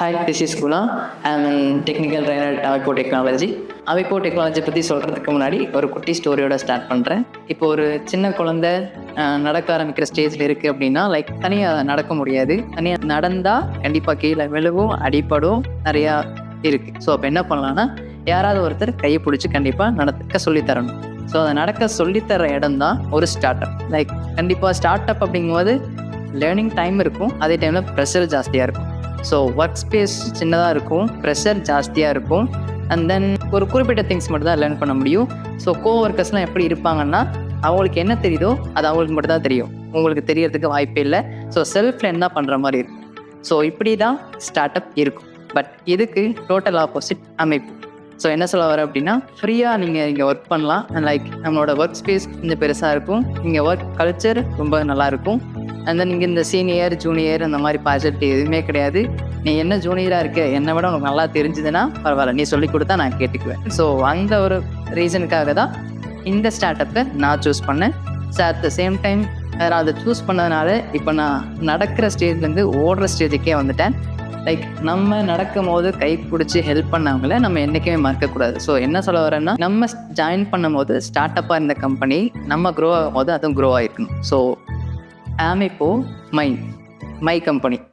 Hi, this is Guna. I'm a technical trainer at Avico Technology. Avico Technology பற்றி சொல்கிறதுக்கு முன்னாடி ஒரு குட்டி ஸ்டோரியோட ஸ்டார்ட் பண்ணுறேன். இப்போ ஒரு சின்ன குழந்தை நடக்க ஆரம்பிக்கிற ஸ்டேஜில் இருக்குது அப்படின்னா தனியாக நடக்க முடியாது. தனியாக நடந்தால் கண்டிப்பாக கீழே விழுவும், அடிப்படும், நிறையா இருக்குது. ஸோ அப்போ என்ன பண்ணலான்னா, யாராவது ஒருத்தர் கையை பிடிச்சி கண்டிப்பாக நடக்க சொல்லித்தரணும். ஸோ அதை நடக்க சொல்லித்தர இடம் தான் ஒரு ஸ்டார்ட் அப். கண்டிப்பாக ஸ்டார்ட் அப் அப்படிங்கும்போது லேர்னிங் டைம் இருக்கும், அதே டைமில் ப்ரெஷர் ஜாஸ்தியாக இருக்கும். ஸோ ஒர்க் ஸ்பேஸ் சின்னதாக இருக்கும், ப்ரெஷர் ஜாஸ்தியாக இருக்கும். அண்ட் தென் ஒரு குறிப்பிட்ட திங்ஸ் மட்டும் தான் லேர்ன் பண்ண முடியும். ஸோ ஒர்க்கர்ஸ்லாம் எப்படி இருப்பாங்கன்னா, அவங்களுக்கு என்ன தெரியுதோ அது அவங்களுக்கு மட்டும் தான் தெரியும், உங்களுக்கு தெரியறதுக்கு வாய்ப்பே இல்லை. ஸோ செல்ஃப் லேர்ன் தான் பண்ணுற மாதிரி இருக்கும். ஸோ இப்படி தான் ஸ்டார்ட் அப் இருக்கும். பட் இதுக்கு டோட்டல் ஆப்போசிட் அமைப்பு. ஸோ என்ன சொல்ல வர அப்படின்னா, ஃப்ரீயாக நீங்கள் இங்கே ஒர்க் பண்ணலாம். நம்மளோட ஒர்க் ஸ்பேஸ் கொஞ்சம் பெருசாக இருக்கும், இங்கே ஒர்க் கல்ச்சர் ரொம்ப நல்லாயிருக்கும். அண்ட் தென் இங்கே இந்த சீனியர் ஜூனியர் அந்த மாதிரி பார்சல்ட்டி எதுவுமே கிடையாது. நீ என்ன ஜூனியராக இருக்க, என்னை விட உனக்கு நல்லா தெரிஞ்சுதுன்னா பரவாயில்ல, நீ சொல்லிக் கொடுத்தா நான் கேட்டுக்குவேன். ஸோ அந்த ஒரு ரீசனுக்காக தான் இந்த ஸ்டார்ட் அப்பை நான் சூஸ் பண்ணேன். So at the same time அதை சூஸ் பண்ணதுனால இப்போ நான் நடக்கிற ஸ்டேஜ்லேருந்து ஓடுற ஸ்டேஜுக்கே வந்துட்டேன். நம்ம நடக்கும் போது கை பிடிச்சி ஹெல்ப் பண்ணவங்கள நம்ம என்றைக்குமே மறக்கக்கூடாது. ஸோ என்ன சொல்ல வரேன்னா, நம்ம ஜாயின் பண்ணும் போது ஸ்டார்ட் அப்பாக இருந்த கம்பெனி நம்ம க்ரோ ஆகும் போது அதுவும் க்ரோ ஆகிருக்கணும். ஸோ ஆமிப்போ மை கம்பெனி.